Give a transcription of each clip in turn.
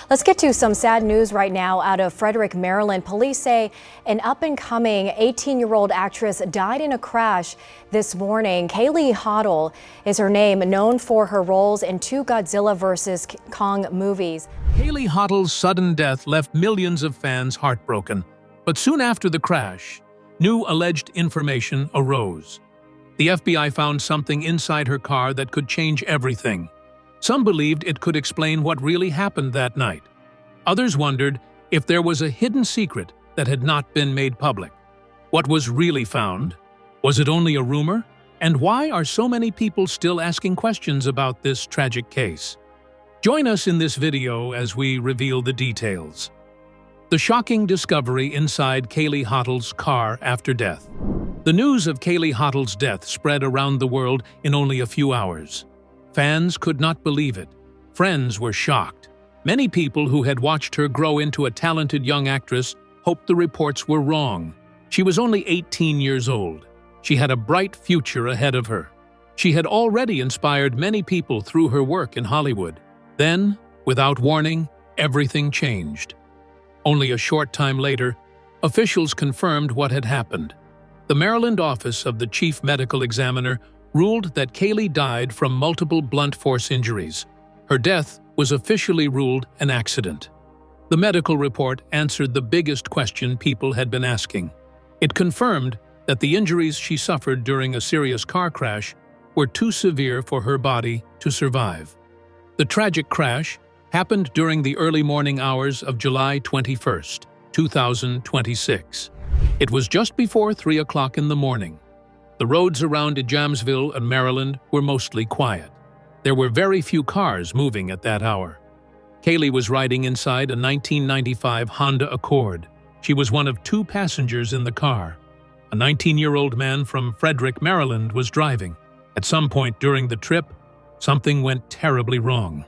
Let's get to some sad news right now out of Frederick, Maryland. Police say an up-and-coming 18-year-old actress died in a crash this morning. Kaylee Hottle is her name, known for her roles in two Godzilla vs. Kong movies. Kaylee Hottle's sudden death left millions of fans heartbroken. But soon after the crash, new alleged information arose. The FBI found something inside her car that could change everything. Some believed it could explain what really happened that night. Others wondered if there was a hidden secret that had not been made public. What was really found? Was it only a rumor? And why are so many people still asking questions about this tragic case? Join us in this video as we reveal the details. The shocking discovery inside Kaylee Hottle's car after death. The news of Kaylee Hottle's death spread around the world in only a few hours. Fans could not believe it. Friends were shocked. Many people who had watched her grow into a talented young actress hoped the reports were wrong. She was only 18 years old. She had a bright future ahead of her. She had already inspired many people through her work in Hollywood. Then, without warning, everything changed. Only a short time later, officials confirmed what had happened. The Maryland office of the chief medical examiner ruled that Kaylee died from multiple blunt force injuries. Her death was officially ruled an accident. The medical report answered the biggest question people had been asking. It confirmed that the injuries she suffered during a serious car crash were too severe for her body to survive. The tragic crash happened during the early morning hours of July 21, 2026. It was just before 3 o'clock in the morning. The roads around Ijamsville and Maryland were mostly quiet. There were very few cars moving at that hour. Kaylee was riding inside a 1995 Honda Accord. She was one of two passengers in the car. A 19-year-old man from Frederick, Maryland was driving. At some point during the trip, something went terribly wrong.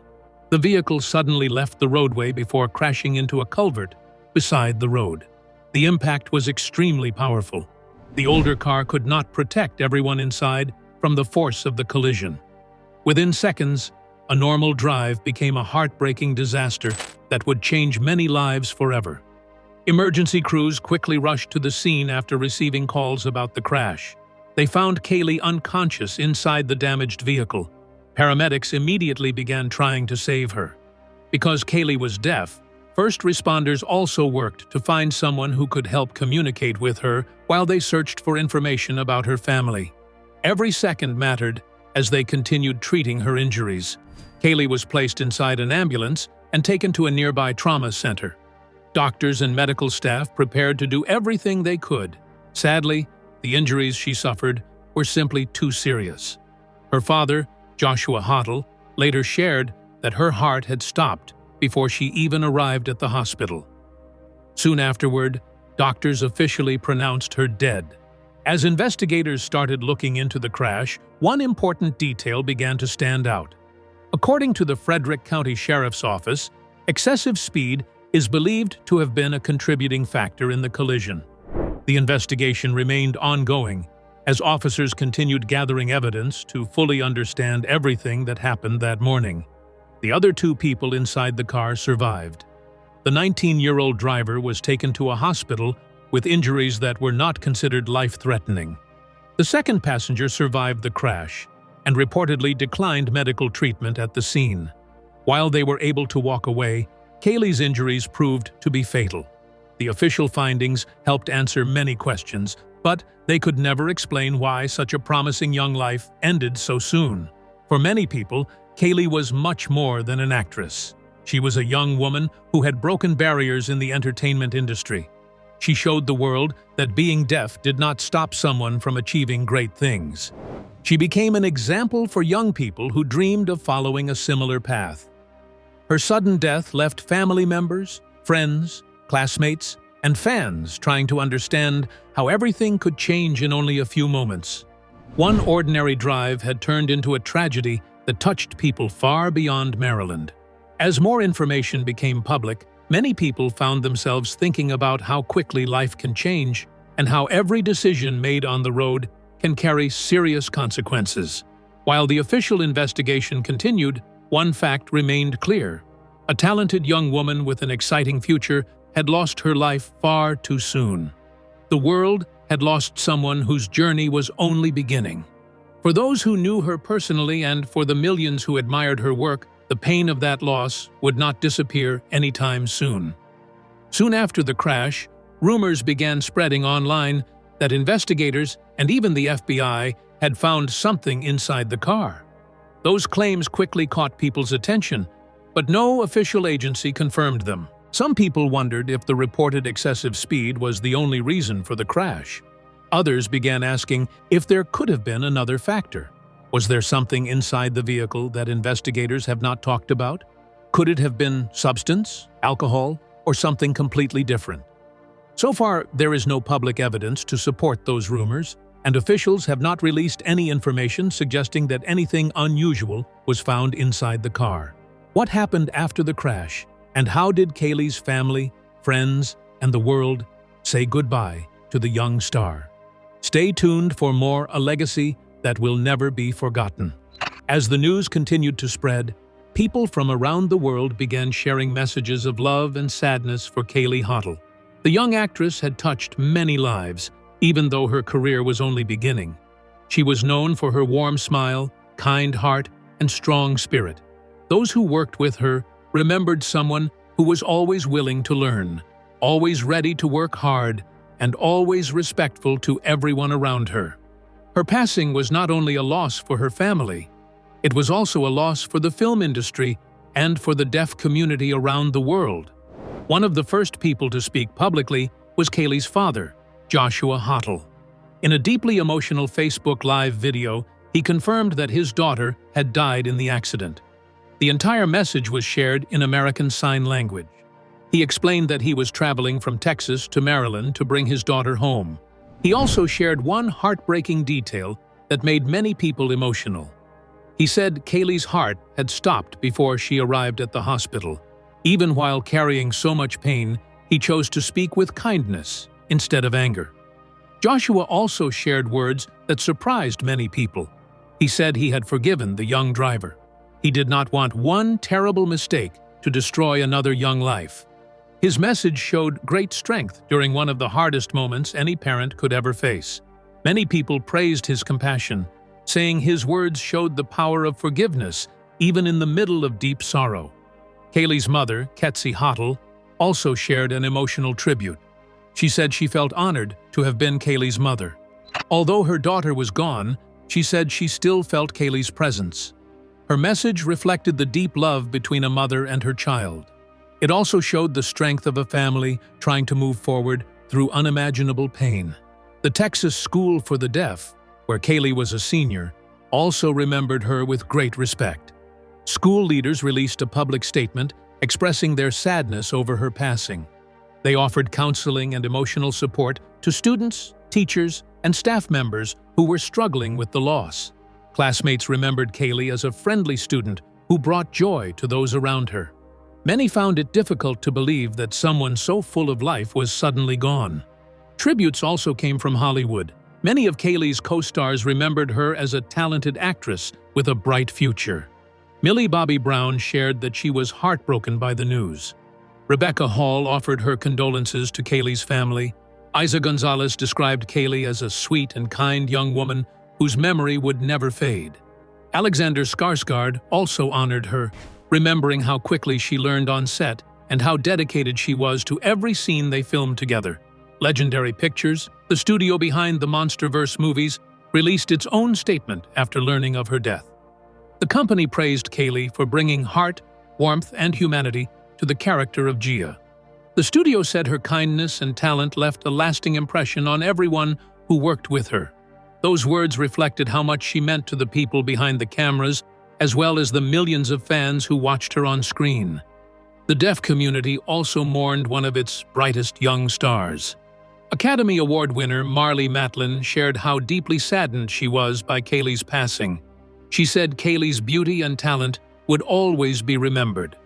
The vehicle suddenly left the roadway before crashing into a culvert beside the road. The impact was extremely powerful. The older car could not protect everyone inside from the force of the collision. Within seconds, a normal drive became a heartbreaking disaster that would change many lives forever. Emergency crews quickly rushed to the scene after receiving calls about the crash. They found Kaylee unconscious inside the damaged vehicle. Paramedics immediately began trying to save her. Because Kaylee was deaf, first responders also worked to find someone who could help communicate with her while they searched for information about her family. Every second mattered as they continued treating her injuries. Kaylee was placed inside an ambulance and taken to a nearby trauma center. Doctors and medical staff prepared to do everything they could. Sadly, the injuries she suffered were simply too serious. Her father, Joshua Hottle, later shared that her heart had stopped before she even arrived at the hospital. Soon afterward, doctors officially pronounced her dead. As investigators started looking into the crash, one important detail began to stand out. According to the Frederick County Sheriff's Office, excessive speed is believed to have been a contributing factor in the collision. The investigation remained ongoing as officers continued gathering evidence to fully understand everything that happened that morning. The other two people inside the car survived. The 19-year-old driver was taken to a hospital with injuries that were not considered life-threatening. The second passenger survived the crash and reportedly declined medical treatment at the scene. While they were able to walk away, Kaylee's injuries proved to be fatal. The official findings helped answer many questions, but they could never explain why such a promising young life ended so soon. For many people, Kaylee was much more than an actress. She was a young woman who had broken barriers in the entertainment industry. She showed the world that being deaf did not stop someone from achieving great things. She became an example for young people who dreamed of following a similar path. Her sudden death left family members, friends, classmates, and fans trying to understand how everything could change in only a few moments. One ordinary drive had turned into a tragedy that touched people far beyond Maryland. As more information became public, many people found themselves thinking about how quickly life can change and how every decision made on the road can carry serious consequences. While the official investigation continued, one fact remained clear. A talented young woman with an exciting future had lost her life far too soon. The world had lost someone whose journey was only beginning. For those who knew her personally and for the millions who admired her work, the pain of that loss would not disappear anytime soon. Soon after the crash, rumors began spreading online that investigators and even the FBI had found something inside the car. Those claims quickly caught people's attention, but no official agency confirmed them. Some people wondered if the reported excessive speed was the only reason for the crash. Others began asking if there could have been another factor. Was there something inside the vehicle that investigators have not talked about? Could it have been substance, alcohol, or something completely different? So far, there is no public evidence to support those rumors, and officials have not released any information suggesting that anything unusual was found inside the car. What happened after the crash, and how did Kaylee's family, friends, and the world say goodbye to the young star? Stay tuned for more A Legacy that will never be forgotten. As the news continued to spread, people from around the world began sharing messages of love and sadness for Kaylee Hottle. The young actress had touched many lives, even though her career was only beginning. She was known for her warm smile, kind heart, and strong spirit. Those who worked with her remembered someone who was always willing to learn, always ready to work hard, and always respectful to everyone around her. Her passing was not only a loss for her family, it was also a loss for the film industry and for the deaf community around the world. One of the first people to speak publicly was Kaylee's father, Joshua Hottle. In a deeply emotional Facebook Live video, he confirmed that his daughter had died in the accident. The entire message was shared in American Sign Language. He explained that he was traveling from Texas to Maryland to bring his daughter home. He also shared one heartbreaking detail that made many people emotional. He said Kaylee's heart had stopped before she arrived at the hospital. Even while carrying so much pain, he chose to speak with kindness instead of anger. Joshua also shared words that surprised many people. He said he had forgiven the young driver. He did not want one terrible mistake to destroy another young life. His message showed great strength during one of the hardest moments any parent could ever face. Many people praised his compassion, saying his words showed the power of forgiveness even in the middle of deep sorrow. Kaylee's mother, Kaylee Hottle, also shared an emotional tribute. She said she felt honored to have been Kaylee's mother. Although her daughter was gone, she said she still felt Kaylee's presence. Her message reflected the deep love between a mother and her child. It also showed the strength of a family trying to move forward through unimaginable pain. The Texas School for the Deaf, where Kaylee was a senior, also remembered her with great respect. School leaders released a public statement expressing their sadness over her passing. They offered counseling and emotional support to students, teachers, and staff members who were struggling with the loss. Classmates remembered Kaylee as a friendly student who brought joy to those around her. Many found it difficult to believe that someone so full of life was suddenly gone. Tributes also came from Hollywood. Many of Kaylee's co-stars remembered her as a talented actress with a bright future. Millie Bobby Brown shared that she was heartbroken by the news. Rebecca Hall offered her condolences to Kaylee's family. Isa Gonzalez described Kaylee as a sweet and kind young woman whose memory would never fade. Alexander Skarsgård also honored her, remembering how quickly she learned on set and how dedicated she was to every scene they filmed together. Legendary Pictures, the studio behind the Monsterverse movies, released its own statement after learning of her death. The company praised Kaylee for bringing heart, warmth, and humanity to the character of Gia. The studio said her kindness and talent left a lasting impression on everyone who worked with her. Those words reflected how much she meant to the people behind the cameras, as well as the millions of fans who watched her on screen. The deaf community also mourned one of its brightest young stars. Academy Award winner Marlee Matlin shared how deeply saddened she was by Kaylee's passing. She said Kaylee's beauty and talent would always be remembered.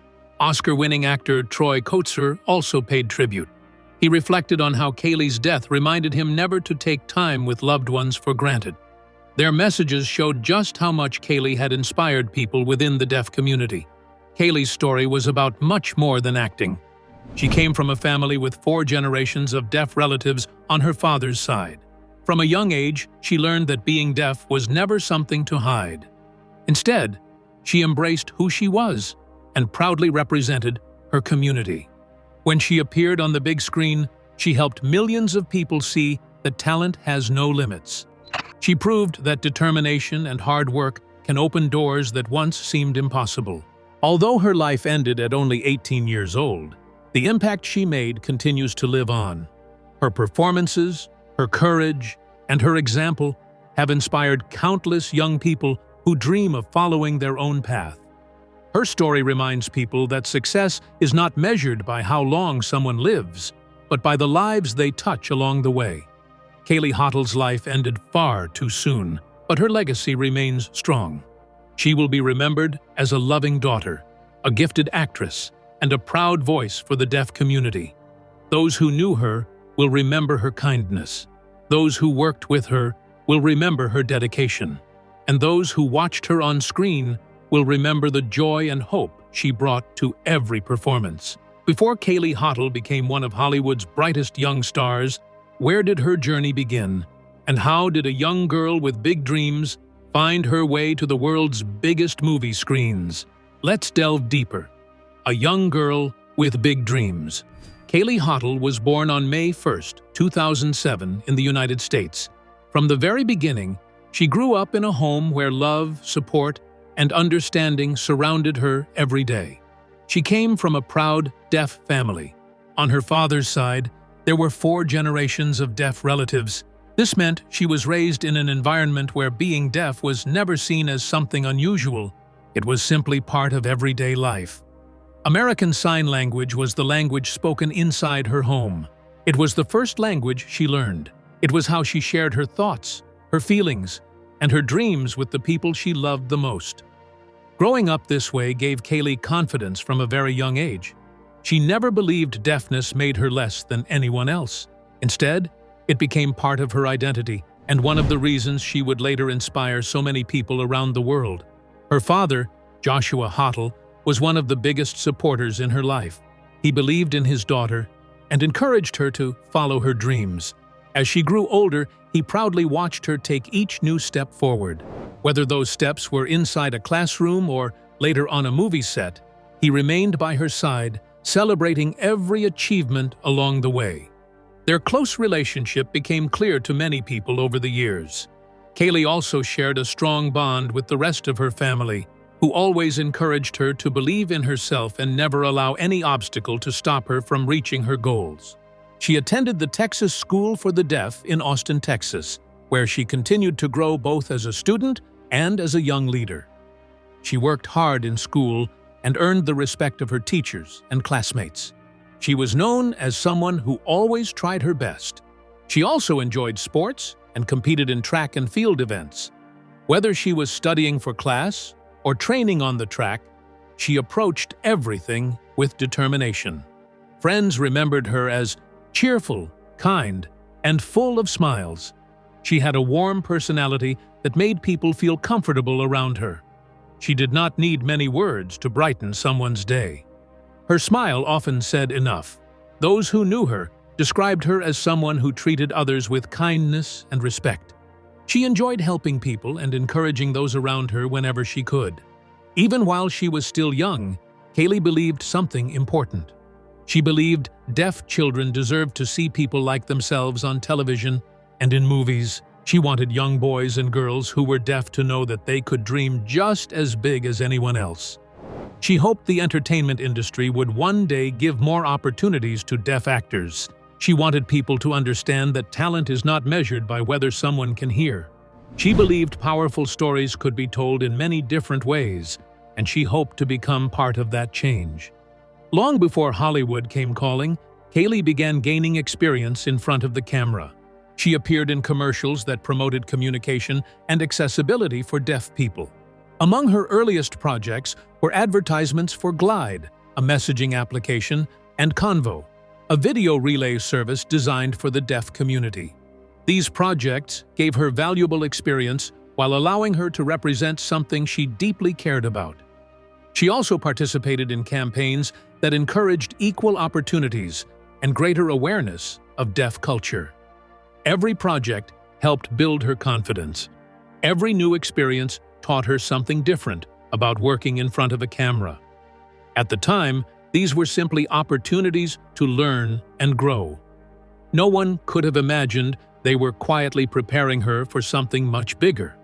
Oscar-winning actor Troy Kotsur also paid tribute. He reflected on how Kaylee's death reminded him never to take time with loved ones for granted. Their messages showed just how much Kaylee had inspired people within the deaf community. Kaylee's story was about much more than acting. She came from a family with 4 generations of deaf relatives on her father's side. From a young age, she learned that being deaf was never something to hide. Instead, she embraced who she was and proudly represented her community. When she appeared on the big screen, she helped millions of people see that talent has no limits. She proved that determination and hard work can open doors that once seemed impossible. Although her life ended at only 18 years old, the impact she made continues to live on. Her performances, her courage, and her example have inspired countless young people who dream of following their own path. Her story reminds people that success is not measured by how long someone lives, but by the lives they touch along the way. Kaylee Hottle's life ended far too soon, but her legacy remains strong. She will be remembered as a loving daughter, a gifted actress, and a proud voice for the deaf community. Those who knew her will remember her kindness. Those who worked with her will remember her dedication. And those who watched her on screen will remember the joy and hope she brought to every performance. Before Kaylee Hottle became one of Hollywood's brightest young stars, where did her journey begin? And how did a young girl with big dreams find her way to the world's biggest movie screens? Let's delve deeper. A young girl with big dreams. Kaylee Hottle was born on May 1, 2007 in the United States. From the very beginning, she grew up in a home where love, support, and understanding surrounded her every day. She came from a proud, deaf family. On her father's side, there were 4 generations of deaf relatives. This meant she was raised in an environment where being deaf was never seen as something unusual. It was simply part of everyday life. American Sign Language was the language spoken inside her home. It was the first language she learned. It was how she shared her thoughts, her feelings, and her dreams with the people she loved the most. Growing up this way gave Kaylee confidence from a very young age. She never believed deafness made her less than anyone else. Instead, it became part of her identity and one of the reasons she would later inspire so many people around the world. Her father, Joshua Hottle, was one of the biggest supporters in her life. He believed in his daughter and encouraged her to follow her dreams. As she grew older, he proudly watched her take each new step forward. Whether those steps were inside a classroom or later on a movie set, he remained by her side, celebrating every achievement along the way. Their close relationship became clear to many people over the years. Kaylee also shared a strong bond with the rest of her family, who always encouraged her to believe in herself and never allow any obstacle to stop her from reaching her goals. She attended the Texas School for the Deaf in Austin, Texas, where she continued to grow both as a student and as a young leader. She worked hard in school and earned the respect of her teachers and classmates. She was known as someone who always tried her best. She also enjoyed sports and competed in track and field events. Whether she was studying for class or training on the track, she approached everything with determination. Friends remembered her as cheerful, kind, and full of smiles. She had a warm personality that made people feel comfortable around her. She did not need many words to brighten someone's day. Her smile often said enough. Those who knew her described her as someone who treated others with kindness and respect. She enjoyed helping people and encouraging those around her whenever she could. Even while she was still young, Kaylee believed something important. She believed deaf children deserved to see people like themselves on television and in movies. She wanted young boys and girls who were deaf to know that they could dream just as big as anyone else. She hoped the entertainment industry would one day give more opportunities to deaf actors. She wanted people to understand that talent is not measured by whether someone can hear. She believed powerful stories could be told in many different ways, and she hoped to become part of that change. Long before Hollywood came calling, Kaylee began gaining experience in front of the camera. She appeared in commercials that promoted communication and accessibility for deaf people. Among her earliest projects were advertisements for Glide, a messaging application, and Convo, a video relay service designed for the deaf community. These projects gave her valuable experience while allowing her to represent something she deeply cared about. She also participated in campaigns that encouraged equal opportunities and greater awareness of deaf culture. Every project helped build her confidence. Every new experience taught her something different about working in front of a camera. At the time, these were simply opportunities to learn and grow. No one could have imagined they were quietly preparing her for something much bigger.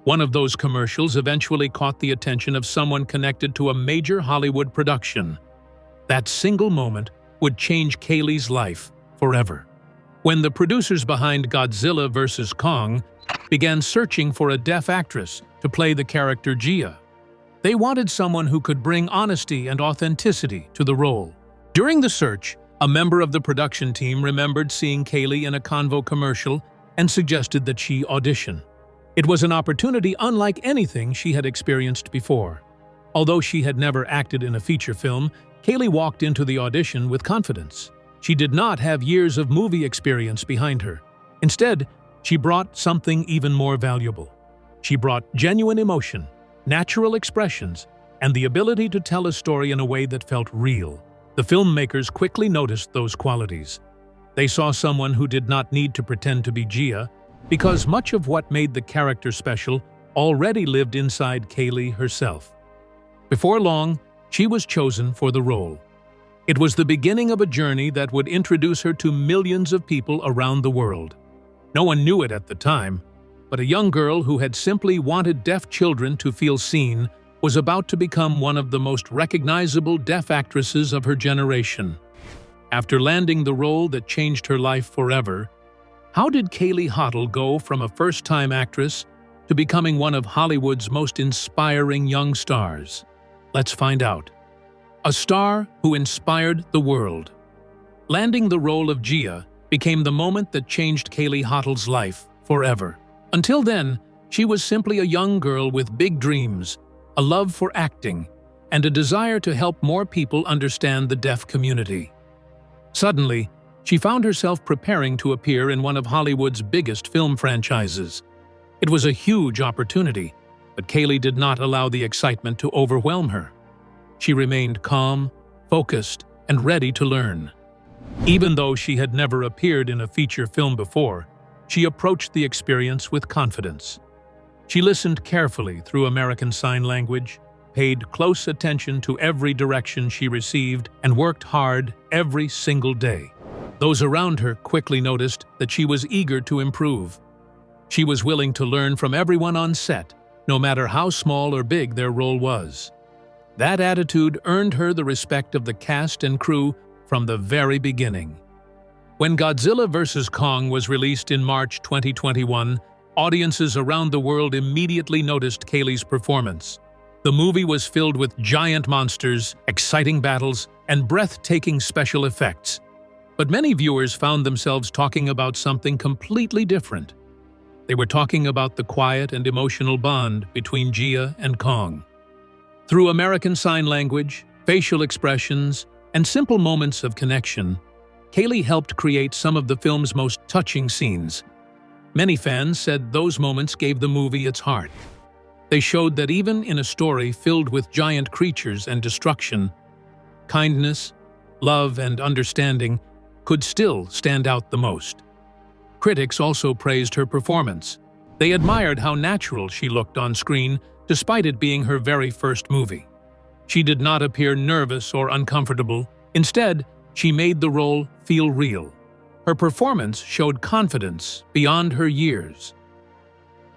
One of those commercials eventually caught the attention of someone connected to a major Hollywood production. That single moment would change Kaylee's life forever. When the producers behind Godzilla vs. Kong began searching for a deaf actress to play the character Gia, they wanted someone who could bring honesty and authenticity to the role. During the search, a member of the production team remembered seeing Kaylee in a Convo commercial and suggested that she audition. It was an opportunity unlike anything she had experienced before. Although she had never acted in a feature film, Kaylee walked into the audition with confidence. She did not have years of movie experience behind her. Instead, she brought something even more valuable. She brought genuine emotion, natural expressions, and the ability to tell a story in a way that felt real. The filmmakers quickly noticed those qualities. They saw someone who did not need to pretend to be Gia, because much of what made the character special already lived inside Kaylee herself. Before long, she was chosen for the role. It was the beginning of a journey that would introduce her to millions of people around the world. No one knew it at the time, but a young girl who had simply wanted deaf children to feel seen was about to become one of the most recognizable deaf actresses of her generation. After landing the role that changed her life forever, how did Kaylee Hottle go from a first-time actress to becoming one of Hollywood's most inspiring young stars? Let's find out. A star who inspired the world. Landing the role of Gia became the moment that changed Kaylee Hottle's life forever. Until then, she was simply a young girl with big dreams, a love for acting, and a desire to help more people understand the deaf community. Suddenly, she found herself preparing to appear in one of Hollywood's biggest film franchises. It was a huge opportunity, but Kaylee did not allow the excitement to overwhelm her. She remained calm, focused, and ready to learn. Even though she had never appeared in a feature film before, she approached the experience with confidence. She listened carefully through American Sign Language, paid close attention to every direction she received, and worked hard every single day. Those around her quickly noticed that she was eager to improve. She was willing to learn from everyone on set, no matter how small or big their role was. That attitude earned her the respect of the cast and crew from the very beginning. When Godzilla vs. Kong was released in March 2021, audiences around the world immediately noticed Kaylee's performance. The movie was filled with giant monsters, exciting battles, and breathtaking special effects. But many viewers found themselves talking about something completely different. They were talking about the quiet and emotional bond between Gia and Kong. Through American Sign Language, facial expressions, and simple moments of connection, Kaylee helped create some of the film's most touching scenes. Many fans said those moments gave the movie its heart. They showed that even in a story filled with giant creatures and destruction, kindness, love, and understanding could still stand out the most. Critics also praised her performance. They admired how natural she looked on screen, despite it being her very first movie. She did not appear nervous or uncomfortable. Instead, she made the role feel real. Her performance showed confidence beyond her years.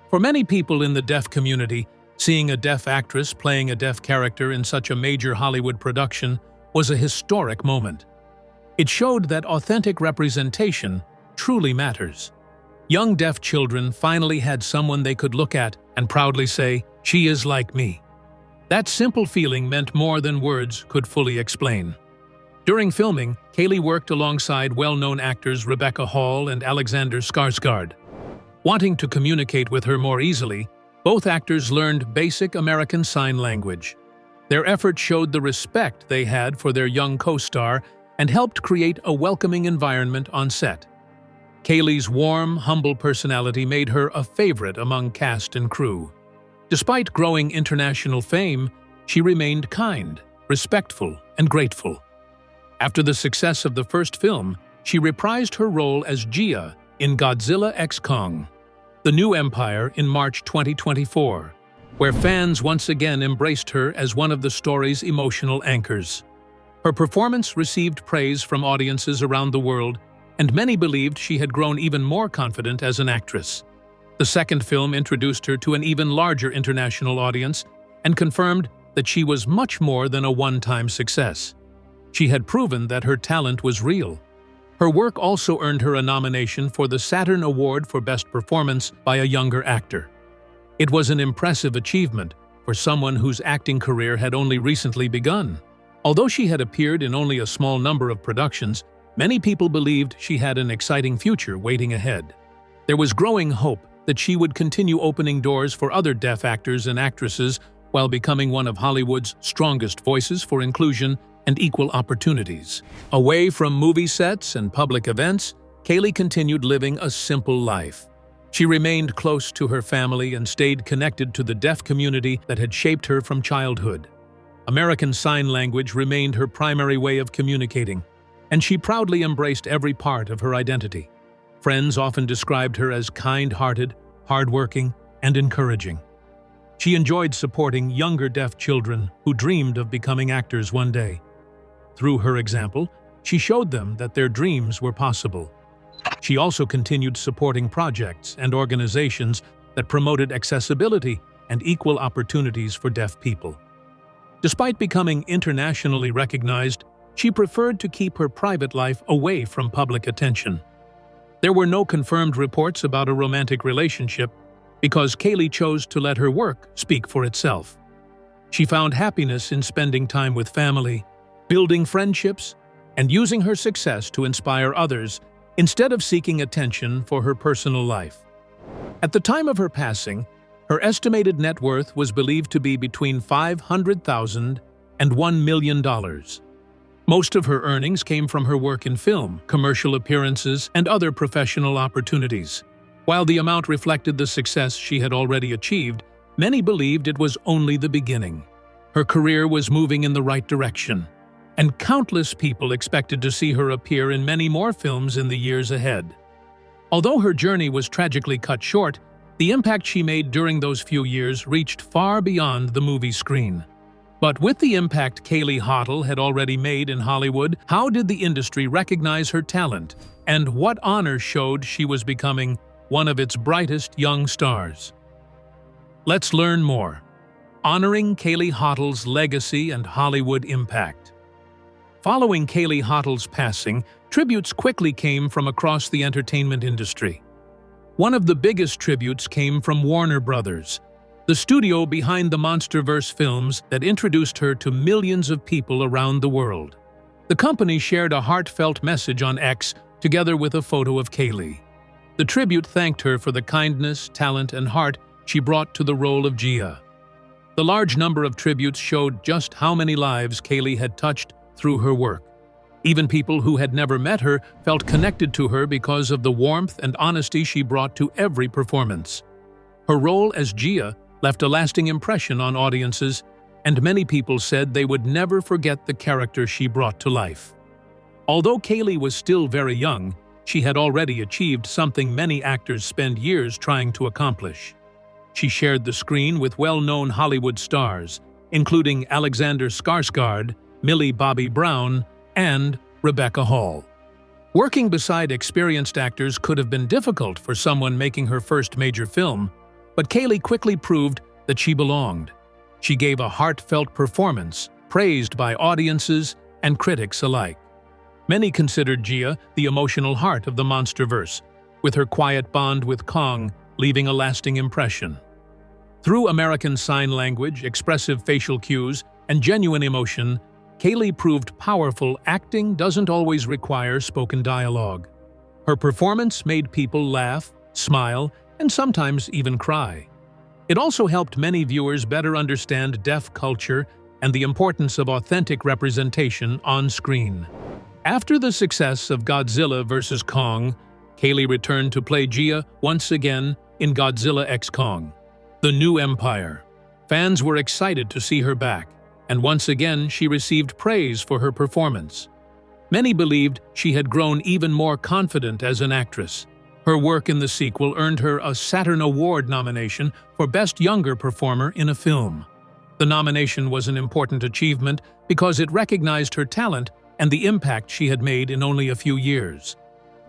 For many people in the deaf community, seeing a deaf actress playing a deaf character in such a major Hollywood production was a historic moment. It showed that authentic representation truly matters. Young deaf children finally had someone they could look at and proudly say, "She is like me." That simple feeling meant more than words could fully explain. During filming, Kaylee worked alongside well-known actors Rebecca Hall and Alexander Skarsgård. Wanting to communicate with her more easily, both actors learned basic American Sign Language. Their efforts showed the respect they had for their young co-star and helped create a welcoming environment on set. Kaylee's warm, humble personality made her a favorite among cast and crew. Despite growing international fame, she remained kind, respectful, and grateful. After the success of the first film, she reprised her role as Gia in Godzilla x Kong: The New Empire in March 2024, where fans once again embraced her as one of the story's emotional anchors. Her performance received praise from audiences around the world, and many believed she had grown even more confident as an actress. The second film introduced her to an even larger international audience and confirmed that she was much more than a one-time success. She had proven that her talent was real. Her work also earned her a nomination for the Saturn Award for Best Performance by a Younger Actor. It was an impressive achievement for someone whose acting career had only recently begun. Although she had appeared in only a small number of productions, many people believed she had an exciting future waiting ahead. There was growing hope that she would continue opening doors for other deaf actors and actresses while becoming one of Hollywood's strongest voices for inclusion and equal opportunities. Away from movie sets and public events, Kaylee continued living a simple life. She remained close to her family and stayed connected to the deaf community that had shaped her from childhood. American Sign Language remained her primary way of communicating, and she proudly embraced every part of her identity. Friends often described her as kind-hearted, hardworking, and encouraging. She enjoyed supporting younger deaf children who dreamed of becoming actors one day. Through her example, she showed them that their dreams were possible. She also continued supporting projects and organizations that promoted accessibility and equal opportunities for deaf people. Despite becoming internationally recognized, she preferred to keep her private life away from public attention. There were no confirmed reports about a romantic relationship because Kaylee chose to let her work speak for itself. She found happiness in spending time with family, building friendships, and using her success to inspire others instead of seeking attention for her personal life. At the time of her passing, her estimated net worth was believed to be between $500,000 and $1 million. Most of her earnings came from her work in film, commercial appearances, and other professional opportunities. While the amount reflected the success she had already achieved, many believed it was only the beginning. Her career was moving in the right direction, and countless people expected to see her appear in many more films in the years ahead. Although her journey was tragically cut short, the impact she made during those few years reached far beyond the movie screen. But with the impact Kaylee Hottle had already made in Hollywood, how did the industry recognize her talent, and what honor showed she was becoming one of its brightest young stars? Let's learn more. Honoring Kaylee Hottle's legacy and Hollywood impact. Following Kaylee Hottle's passing, tributes quickly came from across the entertainment industry. One of the biggest tributes came from Warner Brothers, the studio behind the Monsterverse films that introduced her to millions of people around the world. The company shared a heartfelt message on X together with a photo of Kaylee. The tribute thanked her for the kindness, talent, and heart she brought to the role of Gia. The large number of tributes showed just how many lives Kaylee had touched through her work. Even people who had never met her felt connected to her because of the warmth and honesty she brought to every performance. Her role as Gia left a lasting impression on audiences, and many people said they would never forget the character she brought to life. Although Kaylee was still very young, she had already achieved something many actors spend years trying to accomplish. She shared the screen with well-known Hollywood stars, including Alexander Skarsgård, Millie Bobby Brown, and Rebecca Hall. Working beside experienced actors could have been difficult for someone making her first major film, but Kaylee quickly proved that she belonged. She gave a heartfelt performance, praised by audiences and critics alike. Many considered Gia the emotional heart of the Monsterverse, with her quiet bond with Kong leaving a lasting impression. Through American Sign Language, expressive facial cues, and genuine emotion, Kaylee proved powerful acting doesn't always require spoken dialogue. Her performance made people laugh, smile, and sometimes even cry. It also helped many viewers better understand deaf culture and the importance of authentic representation on screen. After the success of Godzilla vs. Kong, Kaylee returned to play Gia once again in Godzilla x Kong: The New Empire. Fans were excited to see her back, and once again she received praise for her performance. Many believed she had grown even more confident as an actress. Her work in the sequel earned her a Saturn Award nomination for Best Younger Performer in a Film. The nomination was an important achievement because it recognized her talent and the impact she had made in only a few years.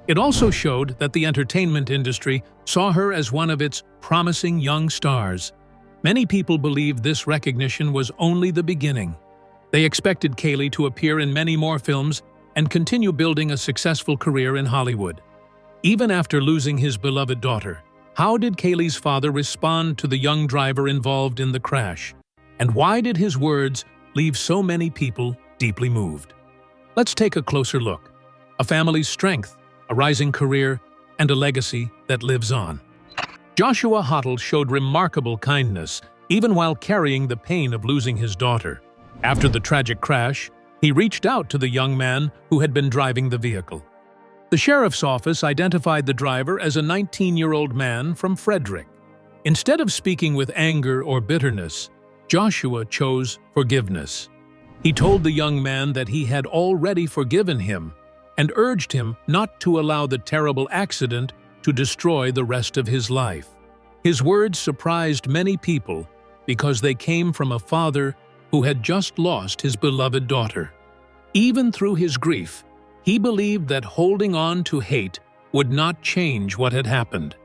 It also showed that the entertainment industry saw her as one of its promising young stars. Many people believed this recognition was only the beginning. They expected Kaylee to appear in many more films and continue building a successful career in Hollywood. Even after losing his beloved daughter, how did Kaylee's father respond to the young driver involved in the crash? And why did his words leave so many people deeply moved? Let's take a closer look. A family's strength, a rising career, and a legacy that lives on. Joshua Hottle showed remarkable kindness, even while carrying the pain of losing his daughter. After the tragic crash, he reached out to the young man who had been driving the vehicle. The sheriff's office identified the driver as a 19-year-old man from Frederick. Instead of speaking with anger or bitterness, Joshua chose forgiveness. He told the young man that he had already forgiven him and urged him not to allow the terrible accident to destroy the rest of his life. His words surprised many people because they came from a father who had just lost his beloved daughter. Even through his grief, he believed that holding on to hate would not change what had happened.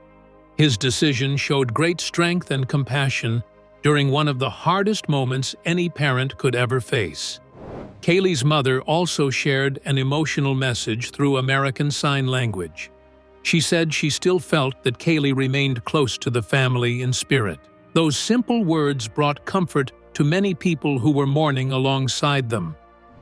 His decision showed great strength and compassion during one of the hardest moments any parent could ever face. Kaylee's mother also shared an emotional message through American Sign Language. She said she still felt that Kaylee remained close to the family in spirit. Those simple words brought comfort to many people who were mourning alongside them.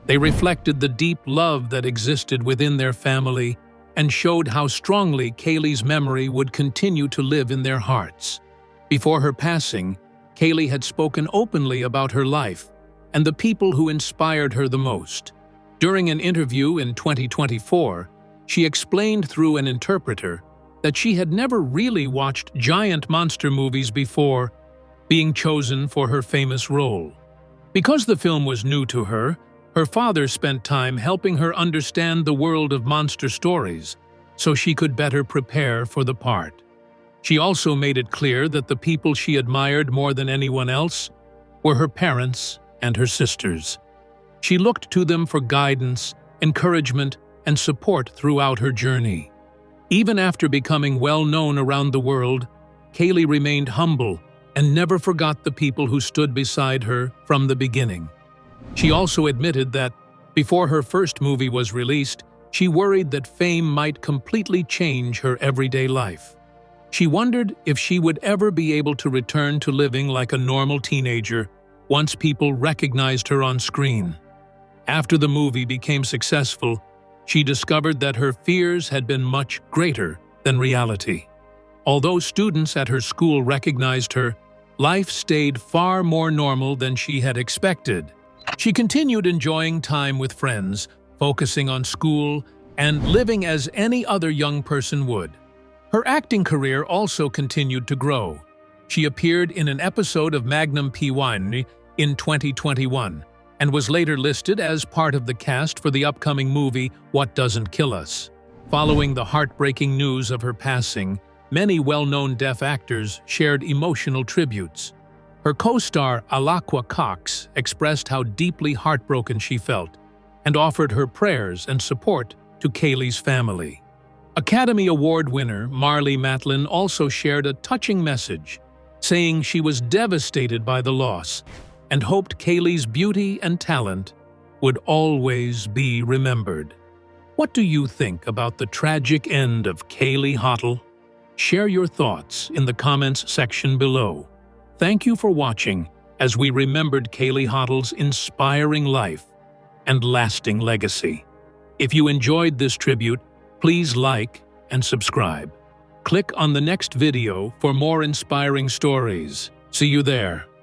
They reflected the deep love that existed within their family and showed how strongly Kaylee's memory would continue to live in their hearts. Before her passing, Kaylee had spoken openly about her life and the people who inspired her the most. During an interview in 2024, she explained through an interpreter that she had never really watched giant monster movies before being chosen for her famous role. Because the film was new to her, her father spent time helping her understand the world of monster stories so she could better prepare for the part. She also made it clear that the people she admired more than anyone else were her parents and her sisters. She looked to them for guidance, encouragement, and support throughout her journey. Even after becoming well known around the world, Kaylee remained humble and never forgot the people who stood beside her from the beginning. She also admitted that, before her first movie was released, she worried that fame might completely change her everyday life. She wondered if she would ever be able to return to living like a normal teenager once people recognized her on screen. After the movie became successful, she discovered that her fears had been much greater than reality. Although students at her school recognized her, life stayed far more normal than she had expected. She continued enjoying time with friends, focusing on school, and living as any other young person would. Her acting career also continued to grow. She appeared in an episode of Magnum P.I. in 2021 and was later listed as part of the cast for the upcoming movie What Doesn't Kill Us. Following the heartbreaking news of her passing, many well-known deaf actors shared emotional tributes. Her co-star Alaqua Cox expressed how deeply heartbroken she felt and offered her prayers and support to Kaylee's family. Academy Award winner Marlee Matlin also shared a touching message, saying she was devastated by the loss and hoped Kaylee's beauty and talent would always be remembered. What do you think about the tragic end of Kaylee Hottle? Share your thoughts in the comments section below. Thank you for watching as we remembered Kaylee Hottle's inspiring life and lasting legacy. If you enjoyed this tribute, please like and subscribe. Click on the next video for more inspiring stories. See you there.